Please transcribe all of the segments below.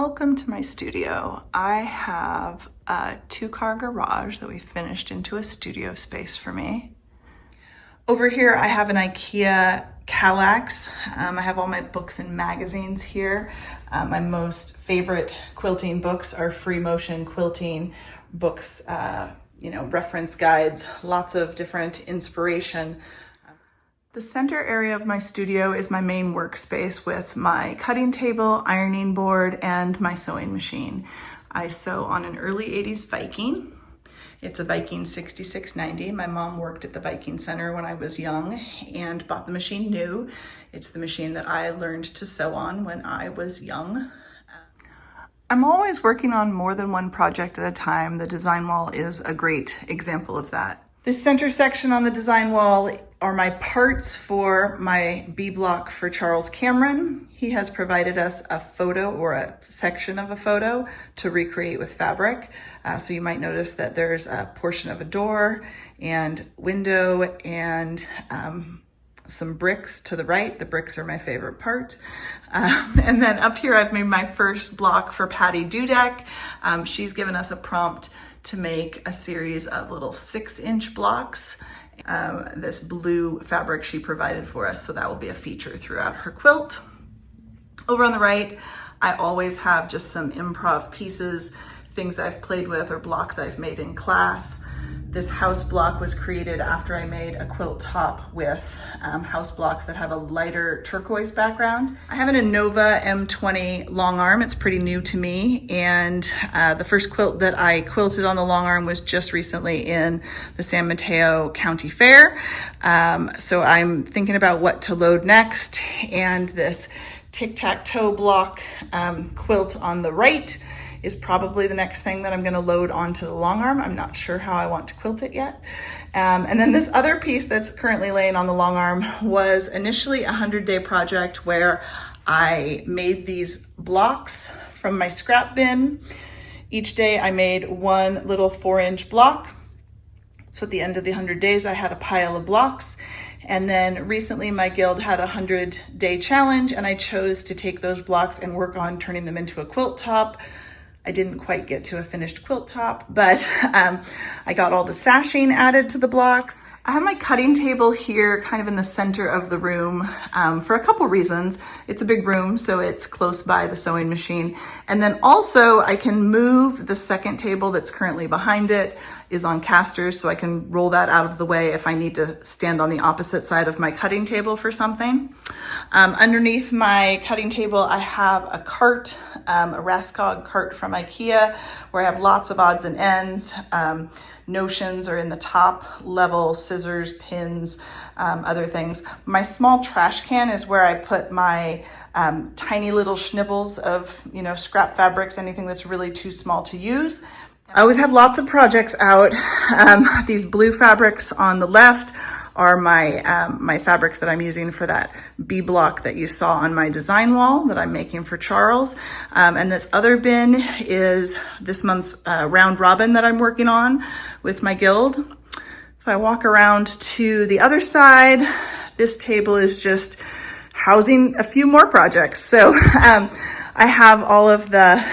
Welcome to my studio. I have a 2-car garage that we finished into a studio space for me. Over here I have an IKEA Kallax. I have all my books and magazines here. My most favorite quilting books are free motion quilting books, reference guides, lots of different inspiration. The center area of my studio is my main workspace with my cutting table, ironing board, and my sewing machine. I sew on an early 80s Viking. It's a Viking 6690. My mom worked at the Viking Center when I was young and bought the machine new. It's the machine that I learned to sew on when I was young. I'm always working on more than one project at a time. The design wall is a great example of that. This center section on the design wall are my parts for my B block for Charles Cameron. He has provided us a photo or a section of a photo to recreate with fabric. So you might notice that there's a portion of a door and window and some bricks to the right. The bricks are my favorite part. And then up here I've made my first block for Patty Dudek. She's given us a prompt to make a series of little 6-inch blocks. This blue fabric she provided for us, so that will be a feature throughout her quilt. Over on the right, I always have just some improv pieces, things I've played with or blocks I've made in class. This house block was created after I made a quilt top with house blocks that have a lighter turquoise background. I have an Innova M20 long arm. It's pretty new to me. And the first quilt that I quilted on the long arm was just recently in the San Mateo County Fair. So I'm thinking about what to load next. And this tic-tac-toe block quilt on the right is probably the next thing that I'm gonna load onto the long arm. I'm not sure how I want to quilt it yet. And then this other piece that's currently laying on the long arm was initially a 100-day project where I made these blocks from my scrap bin. Each day I made one little 4-inch block. So at the end of the 100 days, I had a pile of blocks. And then recently my guild had a 100-day challenge and I chose to take those blocks and work on turning them into a quilt top. I didn't quite get to a finished quilt top, but I got all the sashing added to the blocks. I have my cutting table here kind of in the center of the room for a couple reasons. It's a big room, so it's close by the sewing machine. And then also I can move the second table that's currently behind it, is on casters, so I can roll that out of the way if I need to stand on the opposite side of my cutting table for something. Underneath my cutting table, I have a cart, a Raskog cart from IKEA, where I have lots of odds and ends. Notions are in the top level, scissors, pins, other things. My small trash can is where I put my tiny little schnibbles of, scrap fabrics, anything that's really too small to use. I always have lots of projects out. These blue fabrics on the left are my fabrics that I'm using for that B block that you saw on my design wall that I'm making for Charles. And this other bin is this month's round robin that I'm working on with my guild. If I walk around to the other side, this table is just housing a few more projects. So I have all of the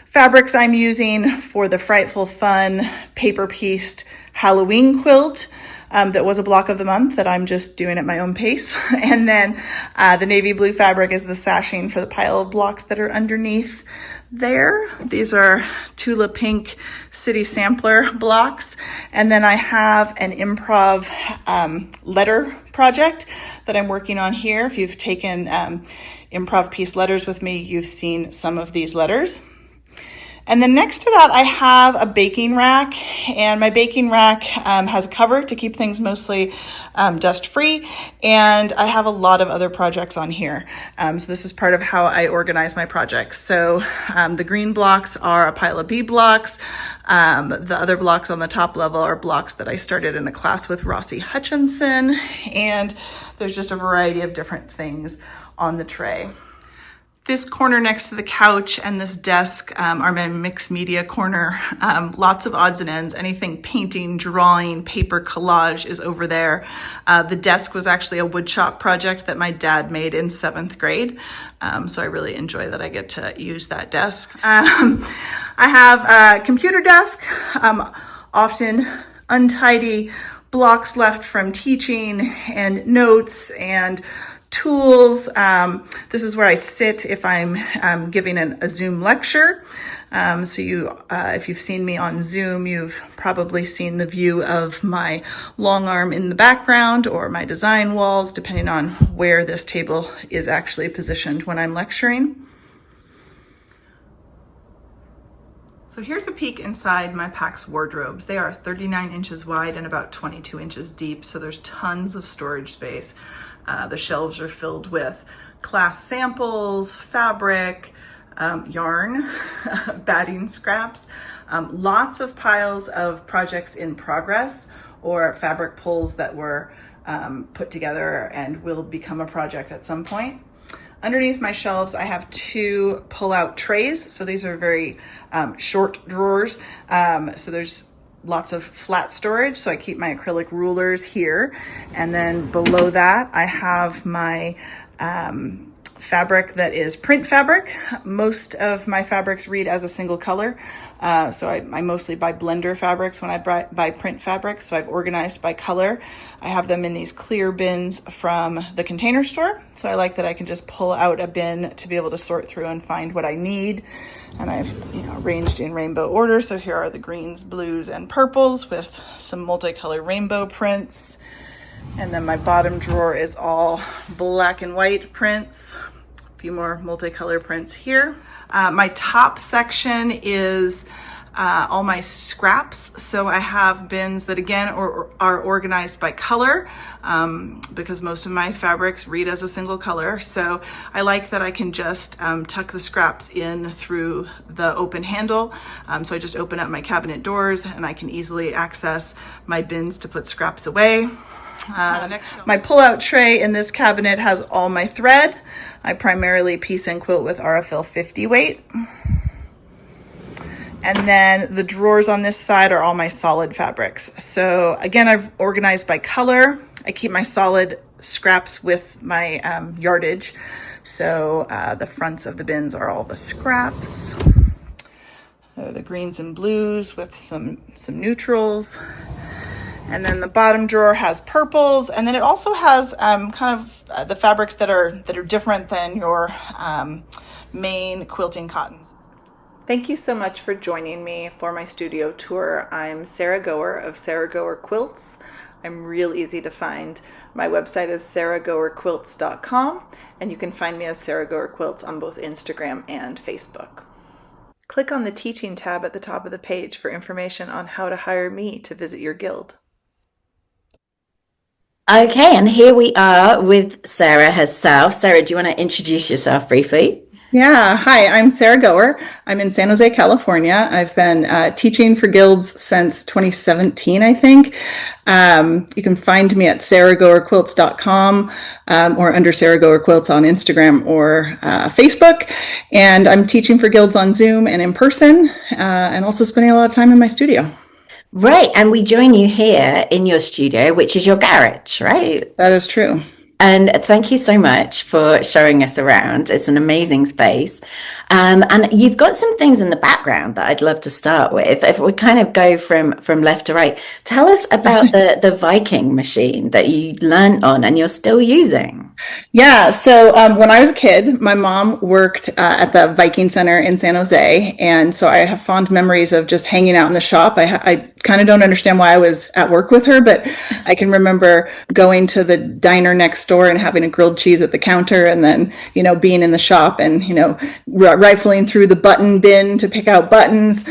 fabrics I'm using for the Frightful Fun paper-pieced Halloween quilt. That was a block of the month that I'm just doing at my own pace. And then the navy blue fabric is the sashing for the pile of blocks that are underneath there. These are Tula Pink City Sampler blocks. And then I have an improv letter project that I'm working on here. If you've taken improv piece letters with me, you've seen some of these letters. And then next to that, I have a baking rack, and my baking rack has a cover to keep things mostly dust-free, and I have a lot of other projects on here. So this is part of how I organize my projects. So the green blocks are a pile of B blocks. The other blocks on the top level are blocks that I started in a class with Rossi Hutchinson, and there's just a variety of different things on the tray. This corner next to the couch and this desk are my mixed media corner. Lots of odds and ends. Anything painting, drawing, paper collage is over there. The desk was actually a woodshop project that my dad made in 7th grade. So I really enjoy that I get to use that desk. I have a computer desk, often untidy, blocks left from teaching and notes and tools. This is where I sit if I'm giving a Zoom lecture. If you've seen me on Zoom, you've probably seen the view of my long arm in the background or my design walls, depending on where this table is actually positioned when I'm lecturing. So here's a peek inside my PAX wardrobes. They are 39 inches wide and about 22 inches deep, so there's tons of storage space. The shelves are filled with class samples, fabric, yarn, batting scraps, lots of piles of projects in progress or fabric pulls that were put together and will become a project at some point. Underneath my shelves, I have 2 pull-out trays. So these are very short drawers. So there's lots of flat storage. So I keep my acrylic rulers here. And then below that, I have my fabric that is print fabric. Most of my fabrics read as a single color. So I mostly buy blender fabrics when I buy print fabrics. So I've organized by color. I have them in these clear bins from the Container Store. So I like that I can just pull out a bin to be able to sort through and find what I need. And I've arranged in rainbow order. So here are the greens, blues, and purples with some multicolored rainbow prints. And then my bottom drawer is all black and white prints. A few more multicolor prints here. My top section is all my scraps. So I have bins that again are organized by color because most of my fabrics read as a single color. So I like that I can just tuck the scraps in through the open handle. So I just open up my cabinet doors and I can easily access my bins to put scraps away. My pull-out tray in this cabinet has all my thread. I primarily piece and quilt with RFL 50 weight. And then the drawers on this side are all my solid fabrics. So again, I've organized by color. I keep my solid scraps with my yardage. So the fronts of the bins are all the scraps. The greens and blues with some neutrals. And then the bottom drawer has purples, and then it also has kind of the fabrics that are different than your main quilting cottons. Thank you so much for joining me for my studio tour. I'm Sarah Goer of Sarah Goer Quilts. I'm real easy to find. My website is sarahgoerquilts.com, and you can find me as Sarah Goer Quilts on both Instagram and Facebook. Click on the Teaching tab at the top of the page for information on how to hire me to visit your guild. Okay, and here we are with Sarah herself. Sarah, do you want to introduce yourself briefly? Yeah, hi, I'm Sarah Goer. I'm in San Jose, California. I've been teaching for guilds since 2017, I think. You can find me at sarahgoerquilts.com or under Sarah Goer Quilts on Instagram or Facebook. And I'm teaching for guilds on Zoom and in person, and also spending a lot of time in my studio. Right, and we join you here in your studio, which is your garage, right? That is true. And thank you so much for showing us around. It's an amazing space. And you've got some things in the background that I'd love to start with. If we kind of go from left to right, tell us about the Viking machine that you learned on and you're still using. Yeah, so when I was a kid, my mom worked at the Viking Center in San Jose. And so I have fond memories of just hanging out in the shop. I kind of don't understand why I was at work with her, but I can remember going to the diner next door and having a grilled cheese at the counter, and then, being in the shop and, rifling through the button bin to pick out buttons.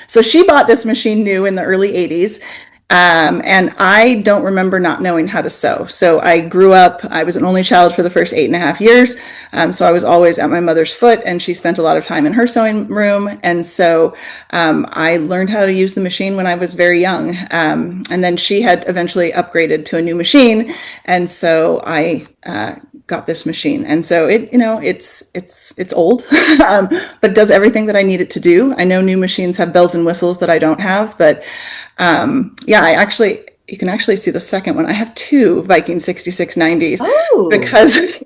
So she bought this machine new in the early 80s. And I don't remember not knowing how to sew. So I grew up, I was an only child for the first 8.5 years. So I was always at my mother's foot, and she spent a lot of time in her sewing room. And so I learned how to use the machine when I was very young. And then she had eventually upgraded to a new machine. And so I got this machine. And so it's old, but it does everything that I need it to do. I know new machines have bells and whistles that I don't have, but yeah, you can actually see the second one. I have two Viking 6690s Oh, because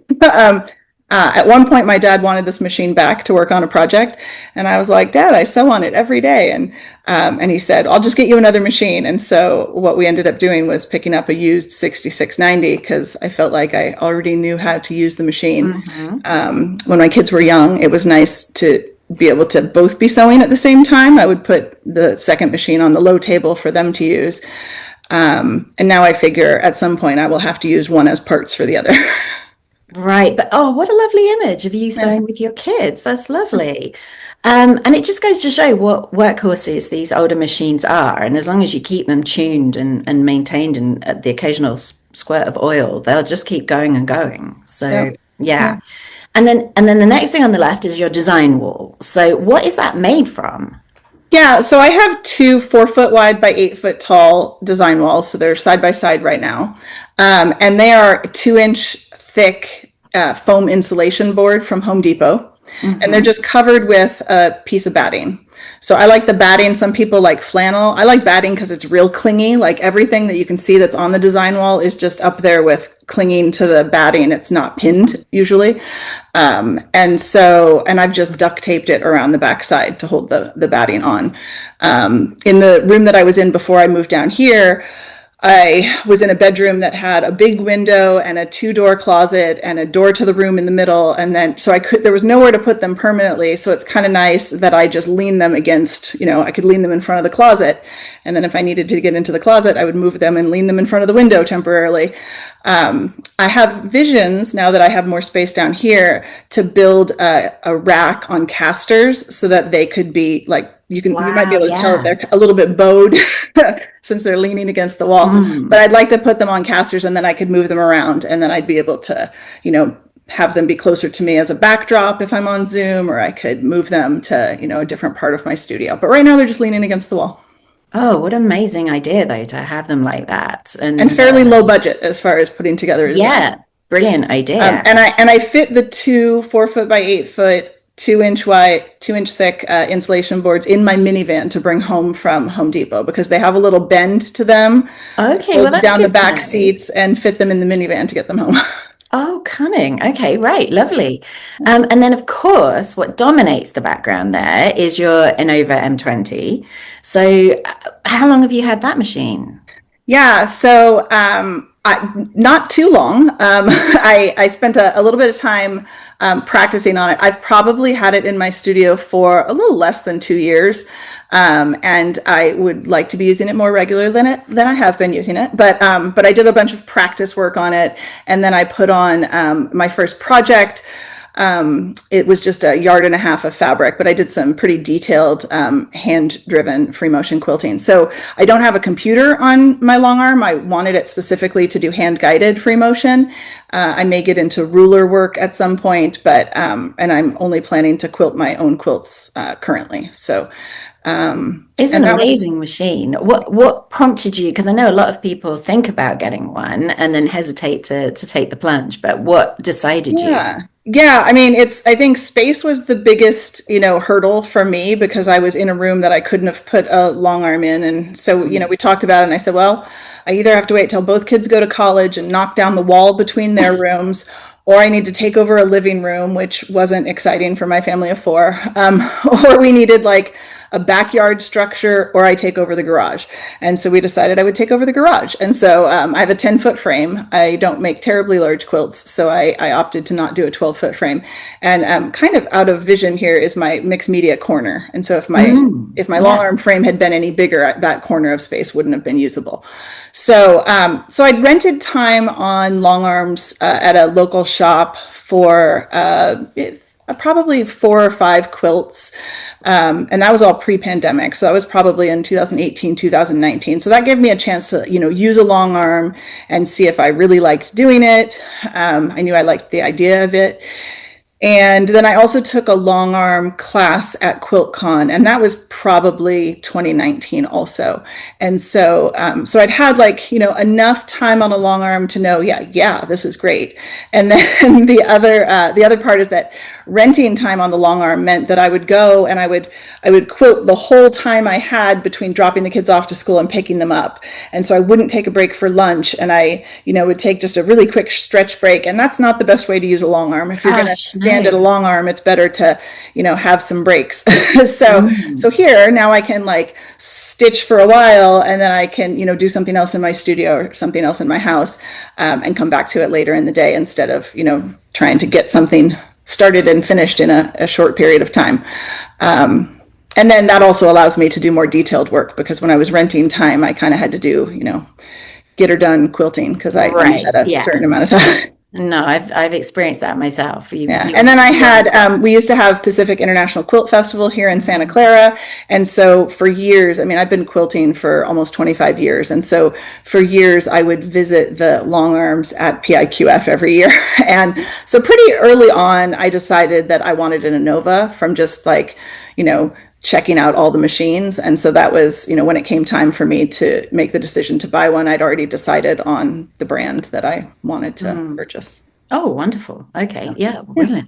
at one point my dad wanted this machine back to work on a project, and I was like, Dad, I sew on it every day, and he said, I'll just get you another machine. And so what we ended up doing was picking up a used 6690 because I felt like I already knew how to use the machine. hmm. When my kids were young, it was nice to be able to both be sewing at the same time. I would put the second machine on the low table for them to use. And now I figure at some point I will have to use one as parts for the other. Right. But oh, what a lovely image of you Yeah. sewing with your kids. That's lovely. And it just goes to show what workhorses these older machines are. And as long as you keep them tuned and maintained and the occasional squirt of oil, they'll just keep going and going. So Yep. Yeah. yeah. And then the next thing on the left is your design wall. So what is that made from? Yeah, so I have two 4 foot wide by 8 foot tall design walls. So they're side by side right now. And they are 2 inch thick foam insulation board from Home Depot. And they're Hmm. just covered with a piece of batting. So I like the batting. Some people like flannel. I like batting because it's real clingy. Like everything that you can see that's on the design wall is just up there with clinging to the batting. It's not pinned usually. And I've just duct taped it around the backside to hold the batting on. In the room that I was in before I moved down here, I was in a bedroom that had a big window and a two-door closet and a door to the room in the middle. And then, so there was nowhere to put them permanently. So it's kind of nice that I just lean them against, I could lean them in front of the closet. And then if I needed to get into the closet, I would move them and lean them in front of the window temporarily. I have visions now that I have more space down here to build a rack on casters so that they could be like, you might be Wow, able to tell that yeah. they're a little bit bowed since they're leaning against the wall. But Mm. I'd like to put them on casters and then I could move them around and then I'd be able to, have them be closer to me as a backdrop if I'm on Zoom, or I could move them to, a different part of my studio. But right now they're just leaning against the wall Oh, what an amazing idea, though, to have them like that. and And fairly low budget as far as putting together a design. yeah, brilliant idea. And I fit the two 4 foot by 8 foot 2 inch wide, 2 inch thick insulation boards in my minivan to bring home from Home Depot because they have a little bend to them, Okay, well, fold that's down the good to back know. seats and fit them in the minivan to get them home. Oh, cunning. Okay, right, lovely. And then, of course, what dominates the background there is your Innova M20. So, how long have you had that machine? Yeah, so not too long. I spent a little bit of time practicing on it. I've probably had it in my studio for a little less than 2 years, and I would like to be using it more regular than I have been using it. But I did a bunch of practice work on it, and then I put on my first project. It was just a yard and a half of fabric, but I did some pretty detailed hand-driven free motion quilting. So I don't have a computer on my long arm. I wanted it specifically to do hand-guided free motion. I may get into ruler work at some point, but and I'm only planning to quilt my own quilts currently. So It's an and that was amazing machine. What prompted you? Because I know a lot of people think about getting one and then hesitate to take the plunge, but what decided you? Yeah. Yeah, I mean, I think space was the biggest, hurdle for me because I was in a room that I couldn't have put a long arm in. And so, we talked about it and I said, well, I either have to wait till both kids go to college and knock down the wall between their rooms, or I need to take over a living room, which wasn't exciting for my family of four. Or we needed like a backyard structure, or I take over the garage. And so we decided I would take over the garage. And so I have a 10-foot frame. I don't make terribly large quilts, so I opted to not do a 12-foot frame. And kind of out of vision here is my mixed media corner. And so if my long Yeah. arm frame had been any bigger, that corner of space wouldn't have been usable. So I'd rented time on long arms at a local shop for probably 4 or 5 quilts. And that was all pre-pandemic. So that was probably in 2018, 2019. So that gave me a chance to, use a long arm and see if I really liked doing it. I knew I liked the idea of it. And then I also took a long arm class at QuiltCon, and that was probably 2019 also. And so, so I'd had like, you know, enough time on a long arm to know, yeah, this is great. And then the other part is that renting time on the long arm meant that I would go and I would quilt the whole time I had between dropping the kids off to school and picking them up. And so I wouldn't take a break for lunch, and I, you know, would take just a really quick stretch break. And that's not the best way to use a long arm. If you're going to Gosh, stand no. at a long arm, it's better to, you know, have some breaks. So Mm. here now I can like stitch for a while, and then I can, you know, do something else in my studio or something else in my house, and come back to it later in the day instead of, you know, trying to get something started and finished in a short period of time. And then that also allows me to do more detailed work, because when I was renting time, I kind of had to do, you know, get her done quilting because I only Right. had a Yeah. certain amount of time. No, I've experienced that myself. Yeah. And then I had, we used to have Pacific International Quilt Festival here in Santa Clara. And so for years, I mean, I've been quilting for almost 25 years. And so for years, I would visit the long arms at PIQF every year. And so pretty early on, I decided that I wanted an Innova from just like, you know, checking out all the machines. And so that was, you know, when it came time for me to make the decision to buy one, I'd already decided on the brand that I wanted to purchase. Oh, wonderful. Okay. Yeah, Yeah. brilliant.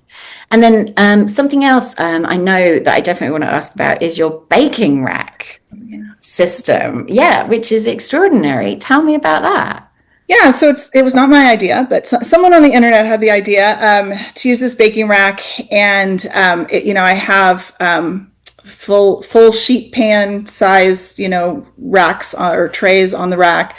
And then something else I know that I definitely want to ask about is your baking rack system. Yeah, which is extraordinary. Tell me about that. Yeah, so it was not my idea, but someone on the internet had the idea to use this baking rack, and you know, I have full sheet pan size, you know, racks or trays on the rack,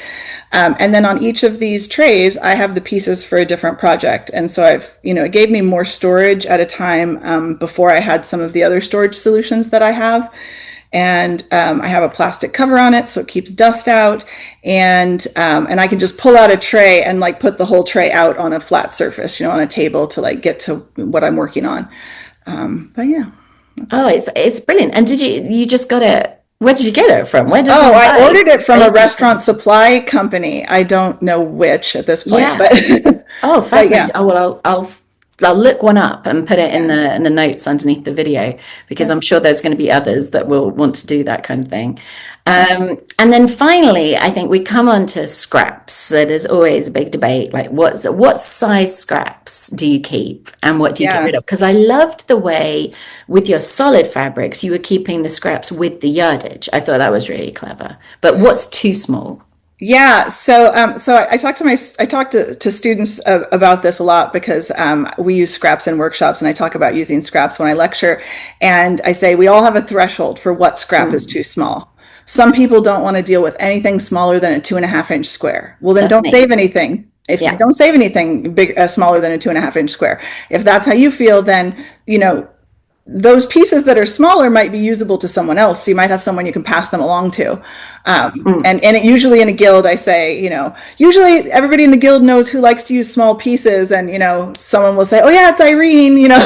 and then on each of these trays, I have the pieces for a different project, and so I've, you know, it gave me more storage at a time before I had some of the other storage solutions that I have. And I have a plastic cover on it so it keeps dust out, and I can just pull out a tray and like put the whole tray out on a flat surface, you know, on a table to like get to what I'm working on. But yeah. Oh, it's brilliant. And you just got it? Where did you get it from? Where does Oh, one I buy ordered it from a baking? restaurant supply company. I don't know which at this point, Yeah. but Oh, but yeah, fascinating. Oh, well, I'll look one up and put it in yeah, the notes underneath the video because yeah, I'm sure there's going to be others that will want to do that kind of thing. yeah, And then finally, I think we come on to scraps. So there's always a big debate, like what size scraps do you keep and what do you get yeah. rid of? Because I loved the way with your solid fabrics you were keeping the scraps with the yardage. I thought that was really clever. But what's too small? Yeah, so I talked to students about this a lot because we use scraps in workshops, and I talk about using scraps when I lecture, and I say we all have a threshold for what scrap is Mm, too small. Some people don't want to deal with anything smaller than a 2.5 inch square. Well, then that's don't save me. anything. If Yeah. don't save anything big smaller than a 2.5 inch square. If that's how you feel, then you know those pieces that are smaller might be usable to someone else. So you might have someone you can pass them along to. Mm, And usually in a guild, I say, you know, usually everybody in the guild knows who likes to use small pieces. And, you know, someone will say, oh, yeah, it's Irene, you know,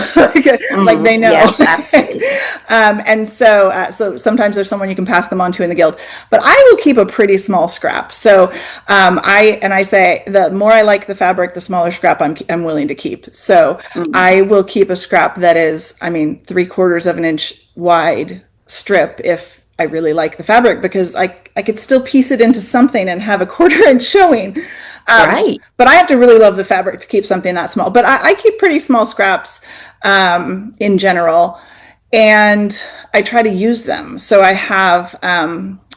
like they know. yeah, absolutely. And so sometimes there's someone you can pass them on to in the guild. But I will keep a pretty small scrap. So I say the more I like the fabric, the smaller scrap I'm willing to keep. So Mm, I will keep a scrap that is, I mean, 3/4 of an inch wide strip if I really like the fabric, because I could still piece it into something and have a 1/4 inch showing. right. But I have to really love the fabric to keep something that small. But I keep pretty small scraps in general, and I try to use them. So I have,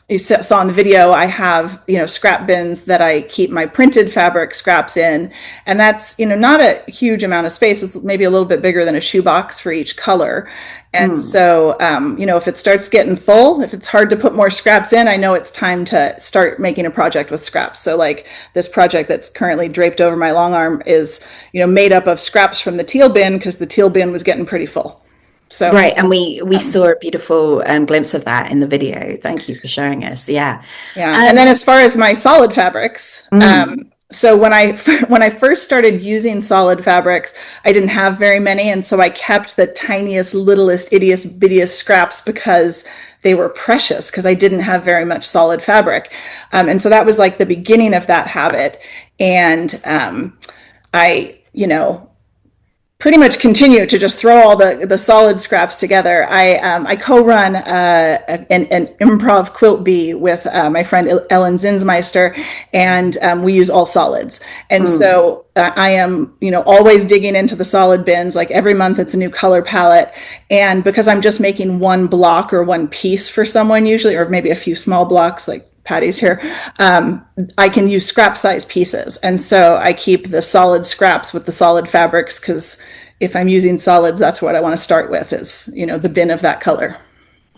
you saw in the video, I have, you know, scrap bins that I keep my printed fabric scraps in. And that's, you know, not a huge amount of space. It's maybe a little bit bigger than a shoebox for each color. And Mm, so, you know, if it starts getting full, if it's hard to put more scraps in, I know it's time to start making a project with scraps. So like this project that's currently draped over my long arm is, you know, made up of scraps from the teal bin because the teal bin was getting pretty full. So, right. And we saw a beautiful glimpse of that in the video. Thank you for showing us. Yeah. yeah. And then Um, as far as my solid fabrics, mm, so when I when I first started using solid fabrics, I didn't have very many, and so I kept the tiniest, littlest, ittiest, bittiest scraps because they were precious because I didn't have very much solid fabric, and so that was like the beginning of that habit. And I, you know, pretty much continue to just throw all the solid scraps together. I co-run an improv quilt bee with my friend Ellen Zinsmeister, and we use all solids. And so I am, always digging into the solid bins. Like every month, it's a new color palette. And because I'm just making one block or one piece for someone usually, or maybe a few small blocks, like Patty's here, I can use scrap size pieces. And so I keep the solid scraps with the solid fabrics, because if I'm using solids, that's what I want to start with is, the bin of that color.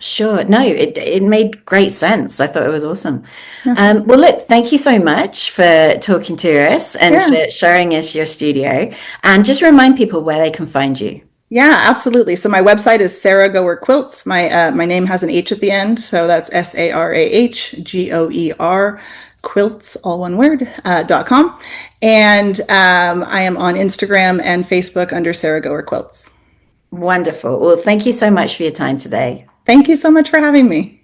Sure. No, it made great sense. I thought it was awesome. Well, look, thank you so much for talking to us and Yeah. for showing us your studio. And just remind people where they can find you. Yeah, absolutely. So my website is Sarah Goer Quilts. My name has an H at the end, so that's SARAHGOER quilts, all one word, .com. And I am on Instagram and Facebook under Sarah Goer Quilts. Wonderful. Well, thank you so much for your time today. Thank you so much for having me.